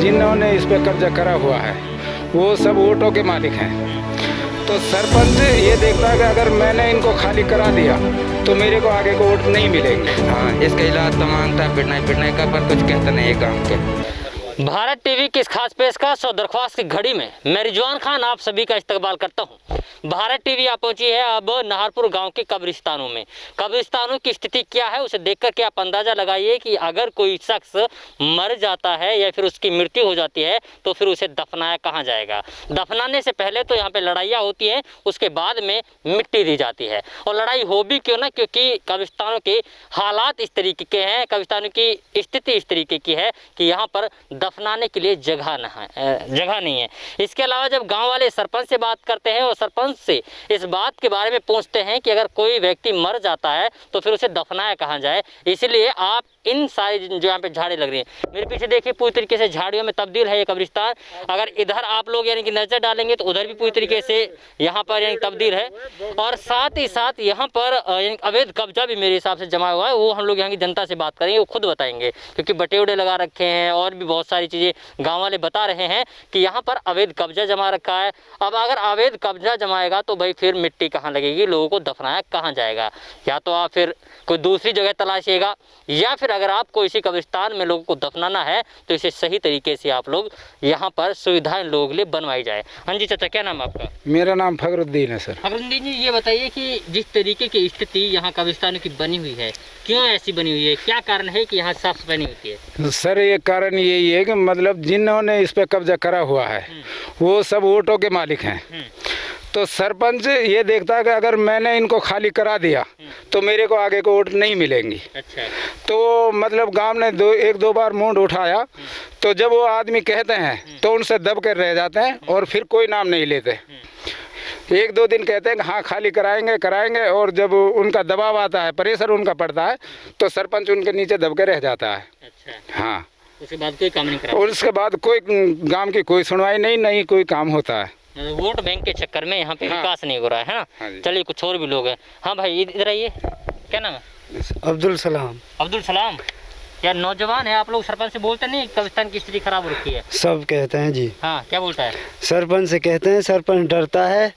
जिन्होंने इस पे कब्जा करा हुआ है वो सब वोटों के मालिक हैं। तो सरपंच ये देखता है कि अगर मैंने इनको खाली करा दिया तो मेरे को आगे को वोट नहीं मिलेंगे। हाँ, इसका इलाज तो मांगता है पिटने का, पर कुछ कहता नहीं है गाँव के। भारत टीवी की इस खास पेशकश और दरख्वास्त की घड़ी में मैं रिजवान खान आप सभी का इस्तकबाल करता हूं। भारत टीवी आ पहुंची है अब नाहरपुर गांव के कब्रिस्तानों में। कब्रिस्तानों की स्थिति क्या है उसे देखकर के आप अंदाज़ा लगाइए कि अगर कोई शख्स मर जाता है या फिर उसकी मृत्यु हो जाती है तो फिर उसे दफनाया कहाँ जाएगा। दफनाने से पहले तो यहाँ पे लड़ाइयाँ होती हैं, उसके बाद में मिट्टी दी जाती है। और लड़ाई हो भी क्यों ना, क्योंकि कब्रिस्तानों के हालात इस तरीके के हैं, कब्रिस्तानों की स्थिति इस तरीके की है कि यहाँ पर दफनाने के लिए जगह नहीं है। इसके अलावा जब गांव वाले सरपंच से बात करते हैं और सरपंच से इस बात के बारे में पूछते हैं कि अगर कोई व्यक्ति मर जाता है तो फिर उसे दफनाया कहाँ जाए, इसलिए आप इन सारी जो यहाँ पे झाड़ी लग रही हैं, मेरे पीछे देखिए पूरी तरीके से झाड़ियों में तब्दील है ये कब्रिस्तान। अगर इधर आप लोग यानी कि नज़र डालेंगे तो उधर भी पूरी तरीके से यहाँ पर यानी तब्दील है। और साथ ही साथ यहाँ पर यानी अवैध कब्जा भी मेरे हिसाब से जमा हुआ है। वो हम लोग यहाँ की जनता से बात करेंगे, वो खुद बताएंगे, क्योंकि बटे उड़े लगा रखे हैं और भी बहुत सारी चीज़ें गाँव वाले बता रहे हैं कि यहाँ पर अवैध कब्जा जमा रखा है। अब अगर अवैध कब्जा जमाएगा तो भाई फिर मिट्टी कहाँ लगेगी, लोगों को दफनाया कहाँ जाएगा। या तो आप फिर कोई दूसरी जगह तलाशिएगा, या फिर अगर आपको इसी कब्रिस्तान में लोगों को दफनाना है तो इसे सही तरीके से आप लोग यहाँ पर सुविधाएं लोगों के लिए बनवाई जाए। हाँ जी चाचा, क्या नाम आपका? मेरा नाम फखरुद्दीन है सर। फखरुद्दीन जी, ये बताइए कि जिस तरीके की स्थिति यहाँ कब्रिस्तानों की बनी हुई है, क्यों ऐसी बनी हुई है, क्या कारण है कि यहाँ साफ सफाई नहीं होती है? सर ये कारण यही है कि मतलब जिन्होंने इस पे कब्जा करा हुआ है वो सब वोटों के मालिक हैं। तो सरपंच ये देखता है कि अगर मैंने इनको खाली करा दिया तो मेरे को आगे को वोट नहीं मिलेंगी। अच्छा। तो मतलब गांव ने एक दो बार मुंड उठाया, तो जब वो आदमी कहते हैं तो उनसे दब कर रह जाते हैं और फिर कोई नाम नहीं लेते। एक दो दिन कहते हैं कि हाँ खाली कराएंगे, और जब उनका दबाव आता है, प्रेशर उनका पड़ता है, तो सरपंच उनके नीचे दब के रह जाता है। अच्छा। हाँ, उसके बाद कोई काम नहीं करा। और उसके बाद कोई गांव की कोई सुनवाई नहीं कोई काम होता है। वोट बैंक के चक्कर में यहाँ पे विकास नहीं हो रहा है ना। हाँ, चलिए कुछ और भी लोग हैं। हाँ भाई इधर आइए, क्या नाम है? अब्दुल सलाम। अब्दुल सलाम, यार नौजवान है आप लोग, सरपंच से बोलते नहीं कब्रिस्तान की स्थिति खराब हो रखी है? सब कहते हैं जी। हाँ, क्या बोलता है? सरपंच से कहते हैं, सरपंच डरता है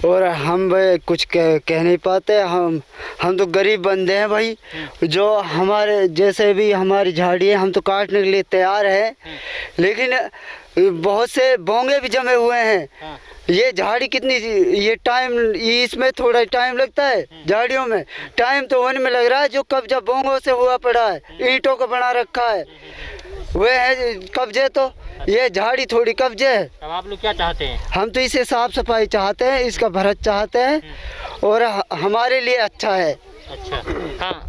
और हम कुछ कह नहीं पाते। हम तो गरीब बंदे हैं भाई, जो हमारे जैसे भी हमारी झाड़ी है हम तो काटने के लिए तैयार है, लेकिन बहुत से बोंगे भी जमे हुए हैं। ये झाड़ी कितनी, ये टाइम, इसमें थोड़ा टाइम लगता है, झाड़ियों में टाइम तो होने में लग रहा है। जो कब्जा बोंगों से हुआ पड़ा है, ईंटों का बना रखा है, वह है कब्जे। तो ये झाड़ी थोड़ी कब्जे है। अब आप लोग क्या चाहते हैं? हम तो इसे साफ सफाई चाहते हैं, इसका भरत चाहते हैं और हमारे लिए अच्छा है। अच्छा।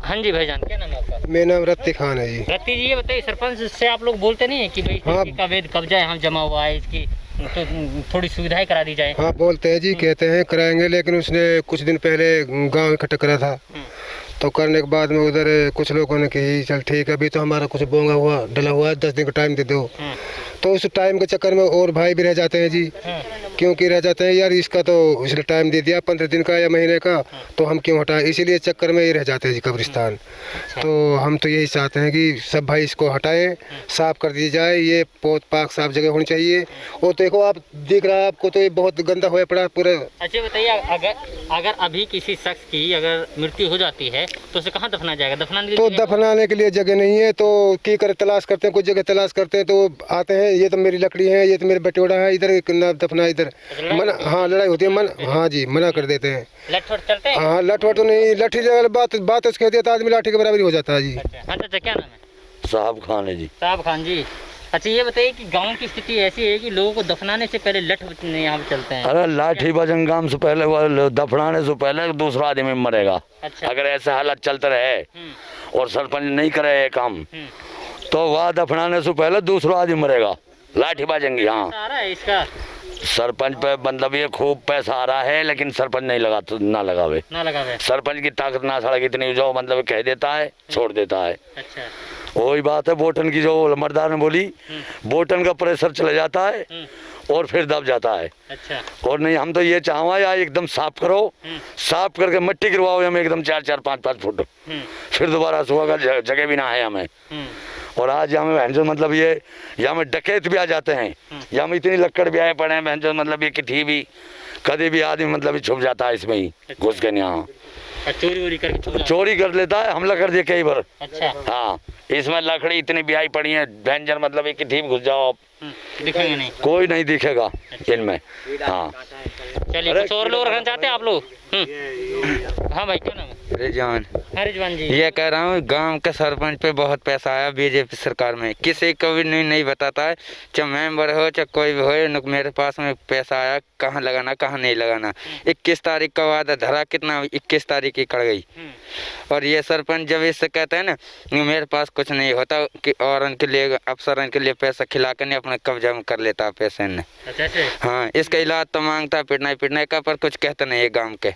हाँ जी भाईजान, क्या नाम है आपका? मेरा नाम रत्ती खान है जी। रत्ती जी, ये बताइए सरपंच से आप लोग बोलते नहीं है कि भाई हाँ, इसका अवैध कब्जा यहाँ जमा हुआ है, इसकी तो थोड़ी सुविधाएं करा दी जाए? हाँ बोलते हैं जी, कहते हैं कराएंगे, लेकिन उसने कुछ दिन पहले गांव इकट्ठा करा था, तो करने के बाद में उधर कुछ लोगों ने कही चल ठीक है, अभी तो हमारा कुछ बोंगा हुआ डला हुआ है, 10 दिन का टाइम दे दो। तो उस टाइम के चक्कर में और भाई भी रह जाते हैं जी। क्योंकि रह जाते हैं यार, इसका तो इसने टाइम दे दिया 15 दिन का या महीने का, तो हम क्यों हटाएं, इसीलिए चक्कर में ही रह जाते हैं जी कब्रिस्तान। तो हम तो यही चाहते हैं कि सब भाई इसको हटाएं, साफ कर दी जाए, ये पोत पाक साफ जगह होनी चाहिए। और देखो आप दिख रहा है आपको, तो ये बहुत गंदा हुआ पड़ा पूरा। अच्छा बताइए, अगर अभी किसी शख्स की अगर मृत्यु हो जाती है तो उसे कहाँ दफनाया जाएगा? दफनाने के लिए जगह नहीं है, तो की करे तलाश करते हैं, कुछ जगह तलाश करते हैं, तो आते हैं ये तो मेरी लकड़ी है, ये तो मेरे बटोड़ा है, इधर ना दफना, इधर मना। हाँ लड़ाई होती है, हाँ जी मना कर देते हैं। लठवट चलते हैं? हाँ लठवट तो नहीं, लठी बात उसके देता आदमी लाठी के बराबर हो जाता है जी। अच्छा, क्या नाम है? साहब खान है जी। साहब खान जी, अच्छा ये बताइए कि गांव की स्थिति ऐसी है कि लोगों को दफनाने से पहले लठ यहाँ पे चलते हैं। अरे लाठी बजंगाम से पहले, दफनाने से पहले दूसरा आदमी मरेगा। अच्छा। अगर ऐसे हालत चलते रहे और सरपंच नहीं करे ये काम, तो वह दफनाने से पहले दूसरा आदमी मरेगा, लाठी बाजेंगे। हाँ आ रहा है इसका सरपंच पे मतलब ये खूब पैसा आ रहा है, लेकिन सरपंच नहीं लगा तो ना लगावे। सरपंच की ताकत ना सड़क इतनी, जो मतलब कह देता है छोड़ देता है। अच्छा। वही बात है बोटन की, जो मर्दार ने बोली, बोटन का प्रेशर चला जाता है और फिर दब जाता है। अच्छा। और नहीं, हम तो ये चाहवा या एकदम साफ करो, साफ करके मिट्टी गिरवाओ हमें एकदम 4-4, 5-5 फुट, फिर दोबारा सुबह का जगह भी ना है हमें। और आज यहाँ में भैंसो मतलब ये यहाँ में डकैत भी आ जाते हैं, यहाँ में इतनी लक्कड़ भी आए पड़े हैं भैंसो मतलब ये किठी भी कभी भी आदमी मतलब छुप जाता है इसमें ही घुस के यहाँ चोरी करके छुप जाता है। चोरी कर लेता है, हमला कर दिया कई बार। अच्छा। हाँ, इसमें लकड़ी इतनी ब्याई पड़ी है व्यंजन मतलब एक ठीक घुस जाओ आप दिखेंगे नहीं, कोई नहीं दिखेगा इनमें। हाँ चलिए कुछ और लोग रखना चाहते हैं आप लोग? हाँ भाई, क्या नाम है? रिजवान। हाँ रिजवान जी, ये कह रहा हूँ गांव के सरपंच पे बहुत पैसा आया बीजेपी सरकार में, किसी को भी नहीं बताता है, चाहे मेंबर हो चाहे कोई भी हो, मेरे पास में पैसा आया, कहाँ लगाना कहाँ नहीं लगाना। 21 तारीख का वादा धरा, कितना 21 तारीख की कट गई। और ये सरपंच जब इससे कहते हैं ना मेरे पास कुछ नहीं होता कि और उनके लिए अफसर के लिए पैसा खिला कर नहीं अपने कब्जा में कर लेता पैसे ने। हाँ, इसका इलाज तो मांगता है पिटने का, पर कुछ कहते नहीं है गाँव के।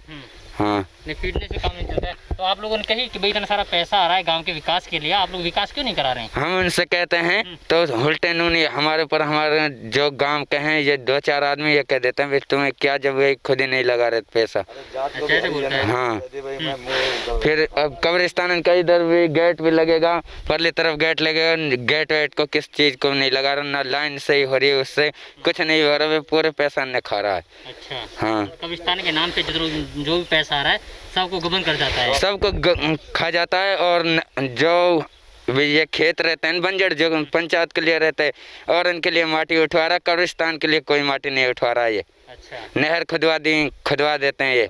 हाँ, नहीं पीटने से काम नहीं चलता है। तो आप लोगों ने कही कि भाई इतना सारा पैसा आ रहा है गांव के विकास के लिए, आप लोग विकास क्यों नहीं करा रहे हैं? हम उनसे कहते हैं तो उल्टे नूनी हमारे ऊपर, हमारे जो गांव के हैं ये 2-4 आदमी ये कह देते हैं भाई तुम्हें क्या, जब वे खुद ही नहीं लगा रहे पैसा। अच्छा, ऐसे बोलते हैं। हाँ, फिर अब कब्रिस्तान का इधर भी गेट भी लगेगा, परली तरफ गेट लगेगा, गेट वेट को किस चीज़ को नहीं लगा रहा, ना लाइन सही हो रही है, उससे कुछ नहीं हो रहा, पूरे पैसा ने खा रहा है। अच्छा। हाँ, कब्रिस्तान के नाम पे जो भी पैसा आ रहा है सबको गबन कर जाता है, सबको खा जाता है। और जो ये खेत रहते हैं बंजर जो पंचायत के लिए रहते हैं और उनके लिए माटी उठवा रहा, कब्रिस्तान के लिए कोई माटी नहीं उठवा रहा है। ये अच्छा, नहर खुदवा देते हैं ये।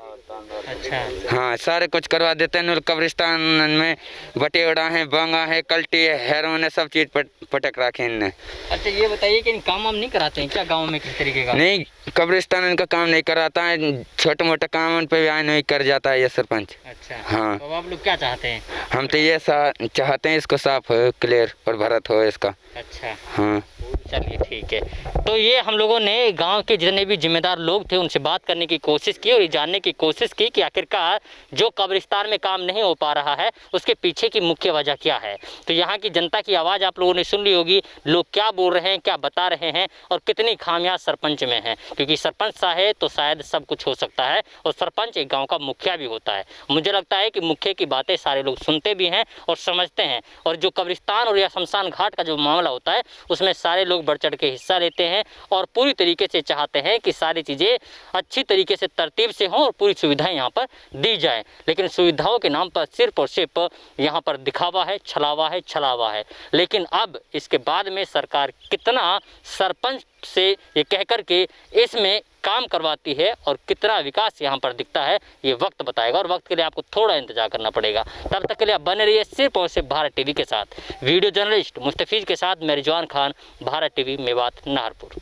अच्छा, हाँ, सारे कुछ करवा देते हैं। कब्रिस्तान में बटेड़ा है, बांगा है, कल्टी है, हेरोइन है, सब चीज़ पटक रखे इनने। अच्छा ये बताइए कि इन काम हम नहीं कराते हैं क्या गांव में किस तरीके का? नहीं, कब्रिस्तान इनका काम नहीं कराता है, छोटे मोटे काम उन पे भी आए नहीं कर जाता है ये सरपंच। अच्छा। हाँ, तो आप लोग क्या चाहते हैं? हम तो ये चाहते हैं इसको साफ हो, क्लियर और भरत हो इसका। अच्छा, हाँ, चलिए ठीक है। तो ये हम लोगों ने गांव के जितने भी जिम्मेदार लोग थे उनसे बात करने की कोशिश की और ये जानने की कोशिश की कि आखिरकार जो कब्रिस्तान में काम नहीं हो पा रहा है उसके पीछे की मुख्य वजह क्या है। तो यहाँ की जनता की आवाज़ आप लोगों ने सुन ली होगी, लोग क्या बोल रहे हैं, क्या बता रहे हैं और कितनी खामियां सरपंच में हैं, क्योंकि सरपंच सा है तो शायद सब कुछ हो सकता है और सरपंच एक गाँव का मुखिया भी होता है। मुझे लगता है कि मुखिया की बातें सारे लोग सुनते भी हैं और समझते हैं, और जो कब्रिस्तान और या शमशान घाट का जो मामला होता है उसमें सारे लोग बढ़ चढ़ के हिस्सा लेते हैं और पूरी तरीके से चाहते हैं कि सारी चीज़ें अच्छी तरीके से तरतीब से हों और पूरी सुविधाएं यहाँ पर दी जाएं। लेकिन सुविधाओं के नाम पर सिर्फ और सिर्फ यहाँ पर दिखावा है, छलावा है। लेकिन अब इसके बाद में सरकार कितना सरपंच से ये कह कर के इसमें काम करवाती है और कितना विकास यहाँ पर दिखता है ये वक्त बताएगा, और वक्त के लिए आपको थोड़ा इंतजार करना पड़ेगा। तब तक के लिए आप बने रहिए सिर्फ और सिर्फ भारत टीवी के साथ। वीडियो जर्नलिस्ट मुस्तफीज के साथ मैं रिजवान खान, भारत टीवी मेवात, नाहरपुर।